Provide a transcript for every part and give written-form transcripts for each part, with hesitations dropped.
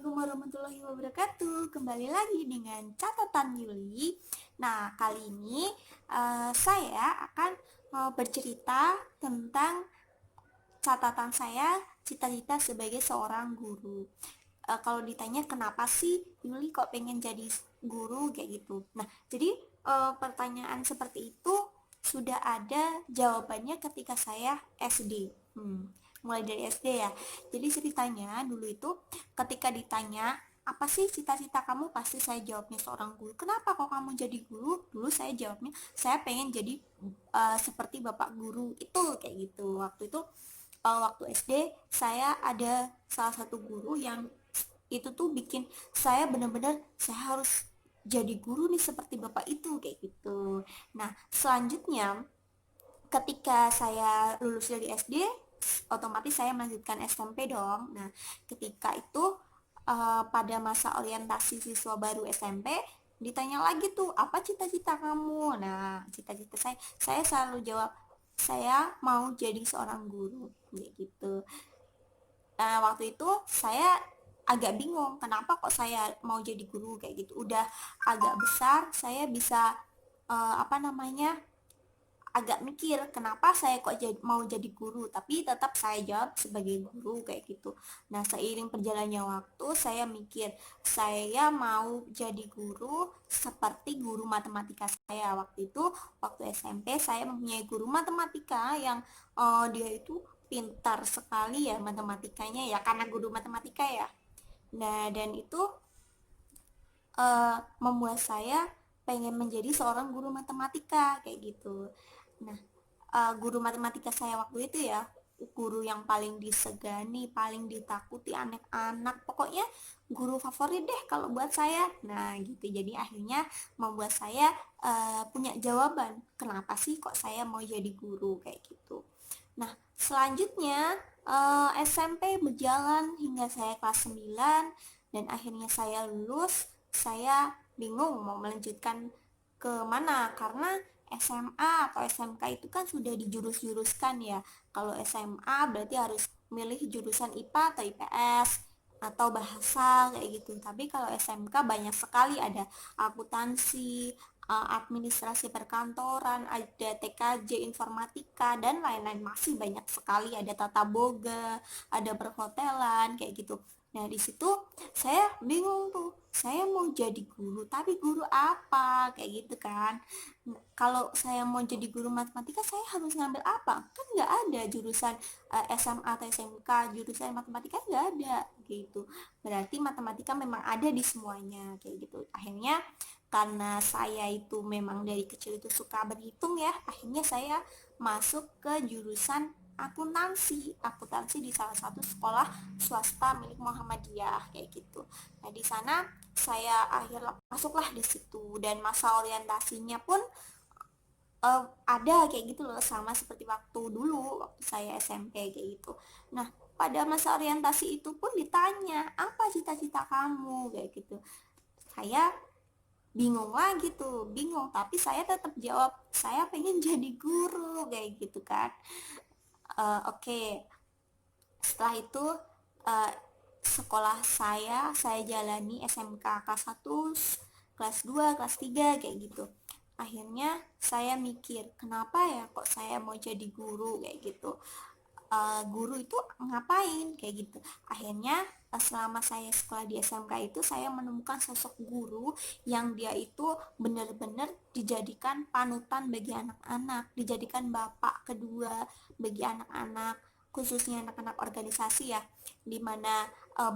Assalamualaikum warahmatullahi wabarakatuh. Kembali lagi dengan catatan Yuli. Nah, kali ini saya akan bercerita tentang catatan saya, cita-cita sebagai seorang guru. Kalau ditanya kenapa sih Yuli kok pengen jadi guru kayak gitu. Nah, jadi pertanyaan seperti itu sudah ada jawabannya ketika saya SD. Mulai dari SD ya. Jadi ceritanya dulu itu ketika ditanya apa sih cita-cita kamu, pasti saya jawabnya seorang guru. Kenapa kok kamu jadi guru? Dulu saya jawabnya saya pengen jadi seperti bapak guru itu kayak gitu. Waktu SD saya ada salah satu guru yang itu tuh bikin saya benar-benar saya harus jadi guru nih seperti bapak itu kayak gitu. Nah, selanjutnya ketika saya lulus dari SD, otomatis saya melanjutkan SMP dong. Nah, ketika itu pada masa orientasi siswa baru SMP, ditanya lagi tuh, apa cita-cita kamu? Nah, cita-cita saya selalu jawab, saya mau jadi seorang guru, kayak gitu. Nah, waktu itu saya agak bingung, kenapa kok saya mau jadi guru kayak gitu. Udah agak besar, saya bisa apa namanya agak mikir kenapa saya kok mau jadi guru, tapi tetap saya jawab sebagai guru kayak gitu. Nah, seiring perjalannya waktu saya mikir saya mau jadi guru seperti guru matematika saya waktu itu. Waktu SMP saya mempunyai guru matematika yang dia itu pintar sekali ya matematikanya ya, karena guru matematika ya. Nah, dan itu membuat saya pengen menjadi seorang guru matematika kayak gitu. Nah, guru matematika saya waktu itu ya, guru yang paling disegani, paling ditakuti anak-anak, pokoknya guru favorit deh kalau buat saya. Nah, gitu. Jadi akhirnya membuat saya punya jawaban, kenapa sih kok saya mau jadi guru kayak gitu. Nah, selanjutnya SMP berjalan hingga saya kelas 9 dan akhirnya saya lulus. Saya bingung mau melanjutkan ke mana karena SMA atau SMK itu kan sudah dijurus-juruskan ya. Kalau SMA berarti harus milih jurusan IPA atau IPS atau bahasa kayak gitu. Tapi kalau SMK banyak sekali, ada akuntansi, administrasi perkantoran, ada TKJ informatika dan lain-lain, masih banyak sekali, ada tata boga, ada perhotelan kayak gitu. Nah, di situ saya bingung tuh, saya mau jadi guru tapi guru apa kayak gitu kan. Nah, kalau saya mau jadi guru matematika saya harus ngambil apa, kan nggak ada jurusan SMA atau SMK jurusan matematika, nggak ada gitu. Berarti matematika memang ada di semuanya kayak gitu. Akhirnya karena saya itu memang dari kecil itu suka berhitung ya, akhirnya saya masuk ke jurusan akuntansi di salah satu sekolah swasta milik Muhammadiyah kayak gitu. Nah, di sana saya akhirnya masuklah di situ, dan masa orientasinya pun ada kayak gitu loh, sama seperti waktu dulu waktu saya SMP kayak gitu. Nah, pada masa orientasi itu pun ditanya apa cita-cita kamu kayak gitu. Saya bingung lagi tuh, bingung, tapi saya tetap jawab saya pengen jadi guru kayak gitu kan. Oke. Setelah itu uh, sekolah saya jalani SMK kelas 1, kelas 2, kelas 3 kayak gitu. Akhirnya saya mikir kenapa ya kok saya mau jadi guru kayak gitu. Guru itu ngapain kayak gitu. Akhirnya selama saya sekolah di SMK itu saya menemukan sosok guru yang dia itu benar-benar dijadikan panutan bagi anak-anak, dijadikan bapak kedua bagi anak-anak, khususnya anak-anak organisasi ya, dimana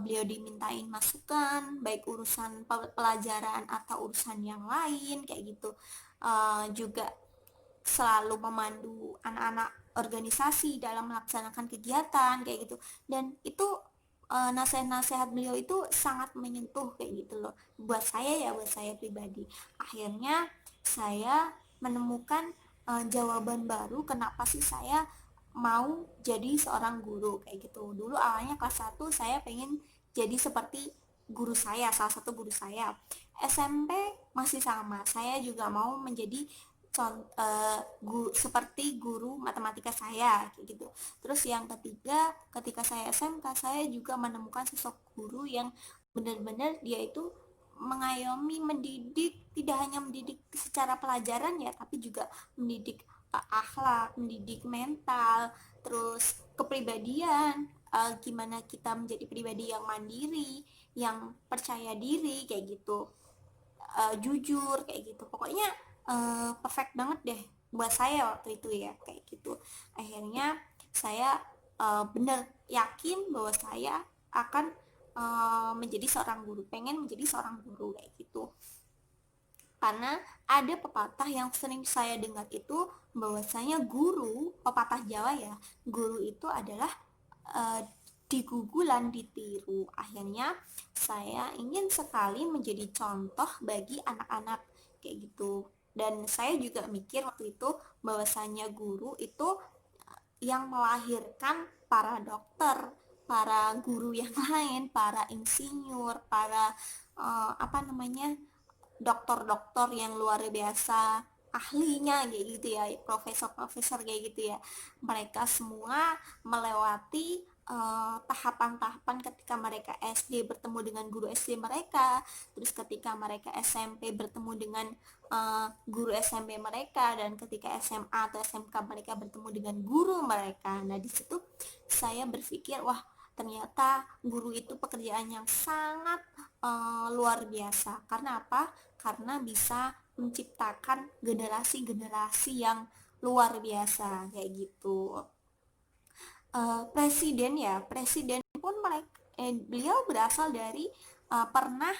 beliau dimintain masukan baik urusan pelajaran atau urusan yang lain kayak gitu. Juga selalu memandu anak-anak organisasi dalam melaksanakan kegiatan kayak gitu, dan itu nasihat-nasihat beliau itu sangat menyentuh kayak gitu loh buat saya ya, buat saya pribadi. Akhirnya saya menemukan jawaban baru kenapa sih saya mau jadi seorang guru kayak gitu. Dulu awalnya kelas 1 saya pengen jadi seperti guru saya, salah satu guru saya. SMP masih sama, saya juga mau menjadi seperti guru matematika saya kayak gitu. Terus yang ketiga, ketika saya SMK saya juga menemukan sosok guru yang benar-benar dia itu mengayomi, mendidik, tidak hanya mendidik secara pelajaran ya, tapi juga mendidik akhlak, mendidik mental, terus kepribadian, gimana kita menjadi pribadi yang mandiri, yang percaya diri kayak gitu, jujur kayak gitu. Pokoknya perfect banget deh buat saya waktu itu ya kayak gitu. Akhirnya saya benar yakin bahwa saya akan menjadi seorang guru, pengen menjadi seorang guru kayak gitu. Karena ada pepatah yang sering saya dengar itu bahwasanya guru, pepatah Jawa ya, guru itu adalah uh, digugulan ditiru. Akhirnya saya ingin sekali menjadi contoh bagi anak-anak kayak gitu. Dan saya juga mikir waktu itu bahwasanya guru itu yang melahirkan para dokter, para guru yang lain, para insinyur, para apa namanya, dokter-dokter yang luar biasa ahlinya kayak gitu ya, profesor-profesor kayak gitu ya. Mereka semua melewati tahapan-tahapan ketika mereka SD bertemu dengan guru SD mereka, terus ketika mereka SMP bertemu dengan guru SMP mereka, dan ketika SMA atau SMK mereka bertemu dengan guru mereka. Nah di situ saya berpikir, wah ternyata guru itu pekerjaan yang sangat luar biasa. Karena apa? Karena bisa menciptakan generasi-generasi yang luar biasa kayak gitu. Presiden ya, presiden pun beliau berasal dari pernah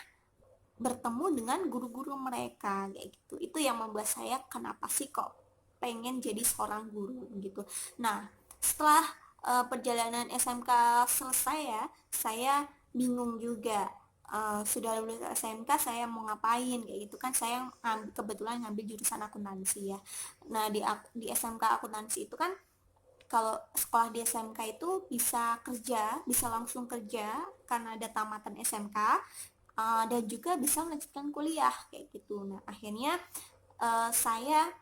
bertemu dengan guru-guru mereka kayak gitu. Itu yang membuat saya kenapa sih kok pengen jadi seorang guru gitu. Nah setelah perjalanan SMK selesai ya, saya bingung juga. Sudah lulus SMK saya mau ngapain kayak gitu kan. Saya kebetulan ngambil jurusan akuntansi ya. Nah di SMK akuntansi itu kan, kalau sekolah di SMK itu bisa kerja, bisa langsung kerja karena ada tamatan SMK, dan juga bisa melanjutkan kuliah kayak gitu. Nah akhirnya saya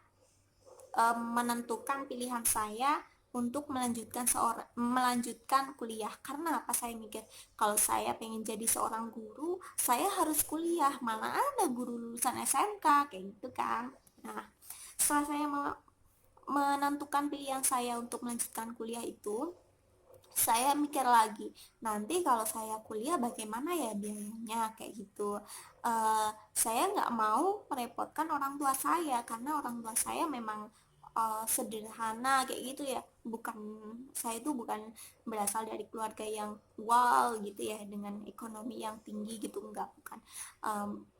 menentukan pilihan saya untuk melanjutkan kuliah. Karena apa? Saya mikir kalau saya pengen jadi seorang guru, saya harus kuliah, mana ada guru lulusan SMK kayak gitu kan. Nah setelah saya menentukan pilihan saya untuk melanjutkan kuliah itu, saya mikir lagi, nanti kalau saya kuliah bagaimana ya biayanya kayak gitu. Saya nggak mau merepotkan orang tua saya, karena orang tua saya memang sederhana kayak gitu ya. Bukan, saya itu bukan berasal dari keluarga yang wow gitu ya, dengan ekonomi yang tinggi gitu, enggak, bukan.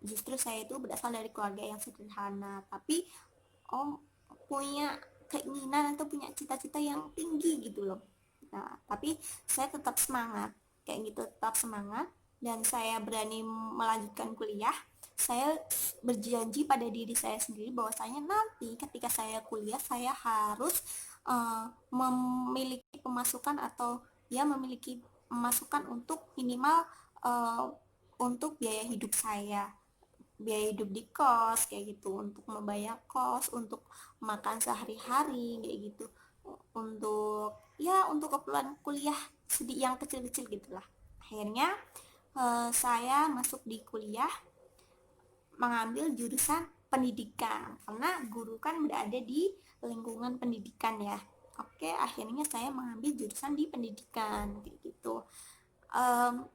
Justru saya itu berasal dari keluarga yang sederhana, tapi om punya keinginan atau punya cita-cita yang tinggi gitu loh. Nah tapi saya tetap semangat kayak gitu, tetap semangat, dan saya berani melanjutkan kuliah. Saya berjanji pada diri saya sendiri bahwasanya nanti ketika saya kuliah saya harus memiliki pemasukan, atau ya memiliki pemasukan untuk minimal uh, untuk biaya hidup saya, biaya hidup di kos kayak gitu, untuk membayar kos, untuk makan sehari-hari kayak gitu, untuk ya untuk keperluan kuliah sedih yang kecil-kecil gitulah. Akhirnya saya masuk di kuliah mengambil jurusan pendidikan, karena guru kan berada di lingkungan pendidikan ya. Oke, akhirnya saya mengambil jurusan di pendidikan kayak gitu. um,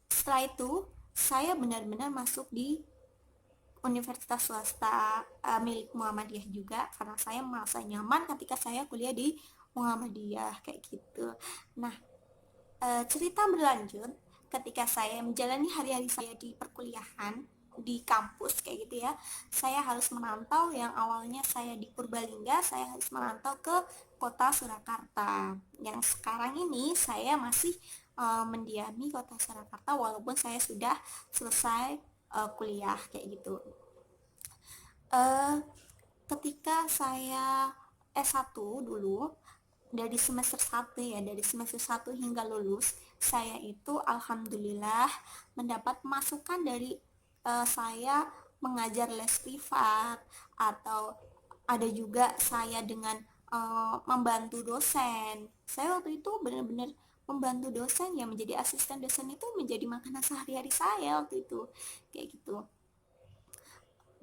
Setelah itu saya benar-benar masuk di universitas swasta milik Muhammadiyah juga, karena saya merasa nyaman ketika saya kuliah di Muhammadiyah kayak gitu. Nah cerita berlanjut, ketika saya menjalani hari-hari saya di perkuliahan di kampus kayak gitu ya, saya harus merantau. Yang awalnya saya di Purbalingga, saya harus merantau ke kota Surakarta. Yang sekarang ini saya masih mendiami kota Surakarta walaupun saya sudah selesai kuliah kayak gitu. uh, Ketika saya S1 dulu, dari semester 1 ya, dari semester 1 hingga lulus, saya itu alhamdulillah mendapat masukan dari saya mengajar les privat, atau ada juga saya dengan membantu dosen. Saya waktu itu benar-benar membantu dosen ya, menjadi asisten dosen itu menjadi makanan sehari-hari saya waktu itu kayak gitu.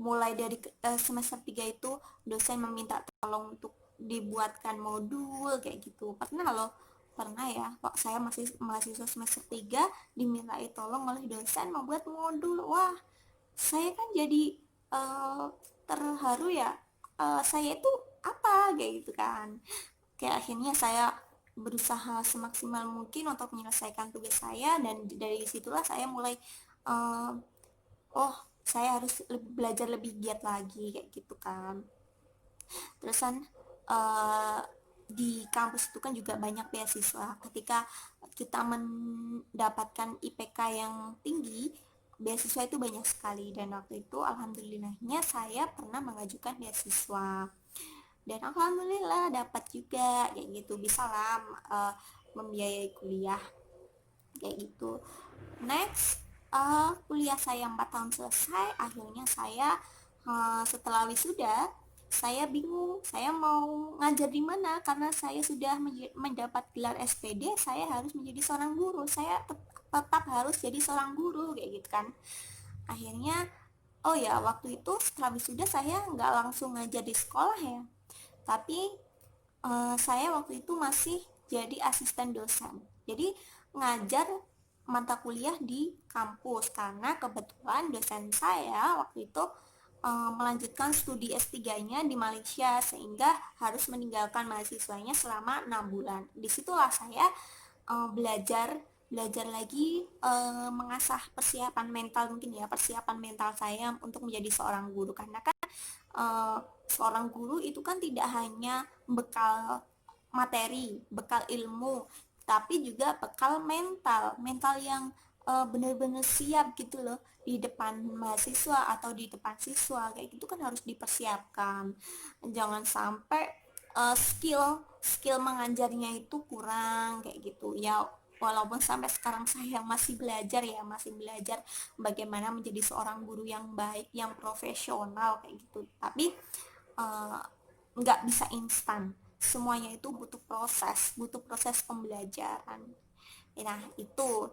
Mulai dari semester 3 itu dosen meminta tolong untuk dibuatkan modul kayak gitu. Pernah ya, kok saya masih mahasiswa semester 3 dimintai tolong oleh dosen membuat modul. Wah, saya kan jadi terharu ya. Saya itu apa kayak gitu kan. Kayak akhirnya saya berusaha semaksimal mungkin untuk menyelesaikan tugas saya, dan dari situlah saya mulai uh, oh, saya harus belajar lebih giat lagi kayak gitu kan. Terusan uh, di kampus itu kan juga banyak beasiswa. Ketika kita mendapatkan IPK yang tinggi, beasiswa itu banyak sekali, dan waktu itu alhamdulillahnya saya pernah mengajukan beasiswa dan alhamdulillah dapat juga kayak gitu, bisa lah membiayai kuliah kayak gitu. Next, kuliah saya 4 tahun selesai. Akhirnya saya setelah wisuda, saya bingung saya mau ngajar di mana, karena saya sudah mendapat gelar SPD. Saya harus menjadi seorang guru, saya tetap harus jadi seorang guru kayak gitu kan. Akhirnya, oh ya, waktu itu setelah wisuda saya nggak langsung ngajar di sekolah ya, tapi saya waktu itu masih jadi asisten dosen, jadi ngajar mata kuliah di kampus, karena kebetulan dosen saya waktu itu melanjutkan studi S3-nya di Malaysia, sehingga harus meninggalkan mahasiswanya selama 6 bulan. Disitulah saya belajar belajar lagi, mengasah persiapan mental, mungkin ya, persiapan mental saya untuk menjadi seorang guru, karena kan seorang guru itu kan tidak hanya bekal materi, bekal ilmu, tapi juga bekal mental, mental yang benar-benar siap gitu loh di depan mahasiswa atau di depan siswa kayak gitu kan, harus dipersiapkan. Jangan sampai skill skill mengajarnya itu kurang kayak gitu ya. Walaupun sampai sekarang saya masih belajar ya, masih belajar bagaimana menjadi seorang guru yang baik, yang profesional kayak gitu, tapi eh, nggak bisa instan, semuanya itu butuh proses pembelajaran. Nah itu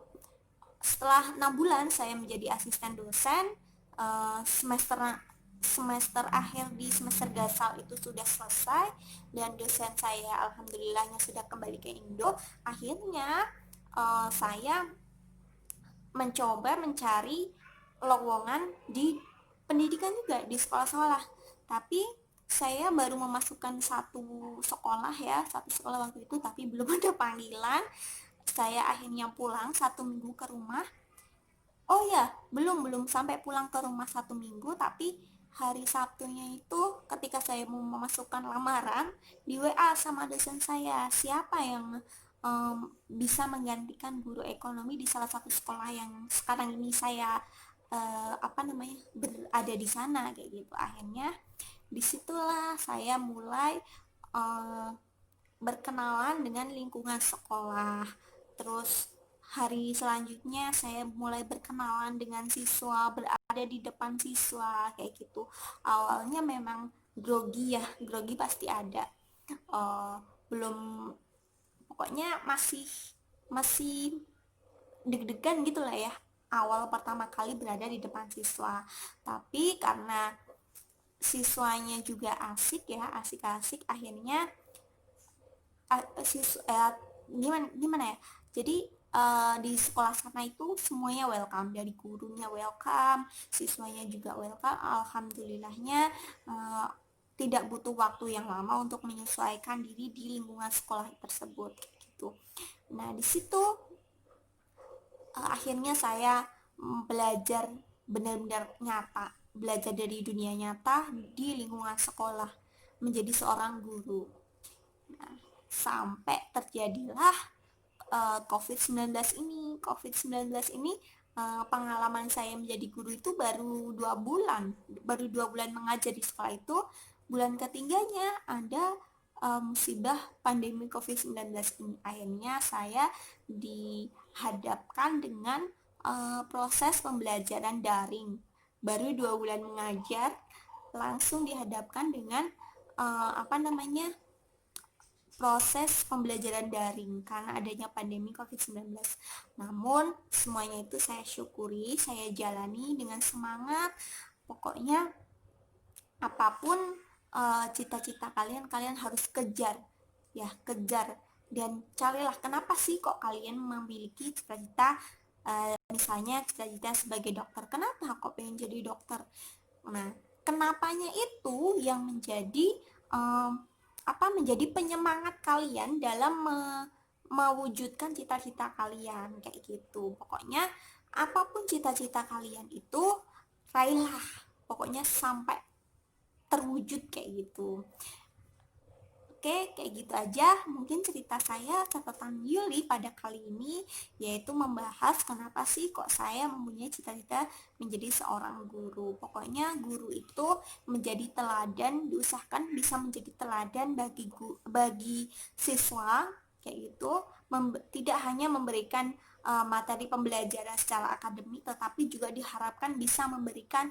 setelah 6 bulan saya menjadi asisten dosen, semester semester akhir di semester gasal itu sudah selesai, dan dosen saya alhamdulillahnya sudah kembali ke Indo. Akhirnya saya mencoba mencari lowongan di pendidikan juga di sekolah-sekolah, tapi saya baru memasukkan satu sekolah waktu itu, tapi belum ada panggilan. Saya akhirnya pulang 1 minggu ke rumah. Oh ya, belum belum sampai pulang ke rumah 1 minggu, tapi hari Sabtunya itu ketika saya mau memasukkan lamaran, di WA sama dosen saya, siapa yang bisa menggantikan guru ekonomi di salah satu sekolah yang sekarang ini saya berada di sana kayak gitu. Akhirnya disitulah saya mulai uh, berkenalan dengan lingkungan sekolah. Terus hari selanjutnya saya mulai berkenalan dengan siswa, berada di depan siswa kayak gitu. Awalnya memang grogi ya, grogi pasti ada. Belum, pokoknya masih masih deg-degan gitulah ya, awal pertama kali berada di depan siswa. Tapi karena siswanya juga asik ya, asik-asik, akhirnya gimana gimana ya, jadi di sekolah sana itu semuanya welcome, dari gurunya welcome, siswanya juga welcome. Alhamdulillahnya tidak butuh waktu yang lama untuk menyesuaikan diri di lingkungan sekolah tersebut gitu. Nah di situ akhirnya saya belajar benar-benar nyata, belajar dari dunia nyata di lingkungan sekolah, menjadi seorang guru. Nah, sampai terjadilah COVID-19 ini. Pengalaman saya menjadi guru itu baru 2 bulan, mengajar di sekolah itu. Bulan ketiganya ada musibah pandemi COVID-19 ini. Akhirnya saya dihadapkan dengan proses pembelajaran daring. Baru 2 bulan mengajar, langsung dihadapkan dengan proses pembelajaran daring karena adanya pandemi COVID-19. Namun semuanya itu saya syukuri, saya jalani dengan semangat. Pokoknya apapun cita-cita kalian, kalian harus kejar, ya kejar dan carilah kenapa sih kok kalian memiliki cita-cita, misalnya cita-cita sebagai dokter. Kenapa kok pengen jadi dokter? Nah, kenapanya itu yang menjadi menjadi penyemangat kalian dalam mewujudkan cita-cita kalian kayak gitu. Pokoknya apapun cita-cita kalian itu raihlah, pokoknya sampai terwujud kayak gitu. Oke, kayak gitu aja mungkin cerita saya, catatan Yuli pada kali ini, yaitu membahas kenapa sih kok saya mempunyai cita-cita menjadi seorang guru. Pokoknya guru itu menjadi teladan, diusahakan bisa menjadi teladan bagi siswa kayak gitu, tidak hanya memberikan materi pembelajaran secara akademik, tetapi juga diharapkan bisa memberikan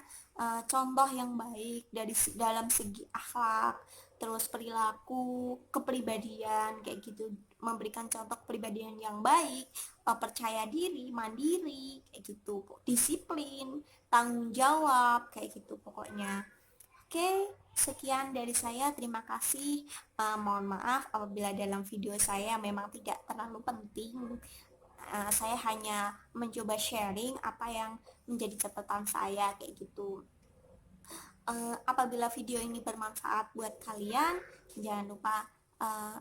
contoh yang baik dari dalam segi akhlak, terus perilaku, kepribadian kayak gitu, memberikan contoh kepribadian yang baik, percaya diri, mandiri kayak gitu, disiplin, tanggung jawab kayak gitu pokoknya. Oke, sekian dari saya. Terima kasih. Mohon maaf apabila dalam video saya memang tidak terlalu penting. Saya hanya mencoba sharing apa yang menjadi catatan saya kayak gitu. Apabila video ini bermanfaat buat kalian, jangan lupa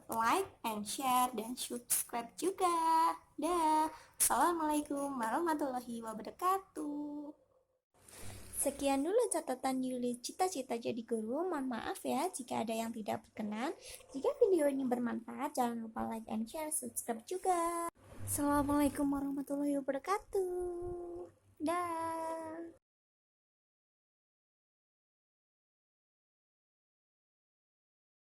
like and share dan subscribe juga. Dah. Assalamualaikum warahmatullahi wabarakatuh. Sekian dulu catatan Yuli cita-cita jadi guru. Mohon maaf ya jika ada yang tidak berkenan. Jika video ini bermanfaat, jangan lupa like and share, subscribe juga. Assalamualaikum warahmatullahi wabarakatuh. Dah.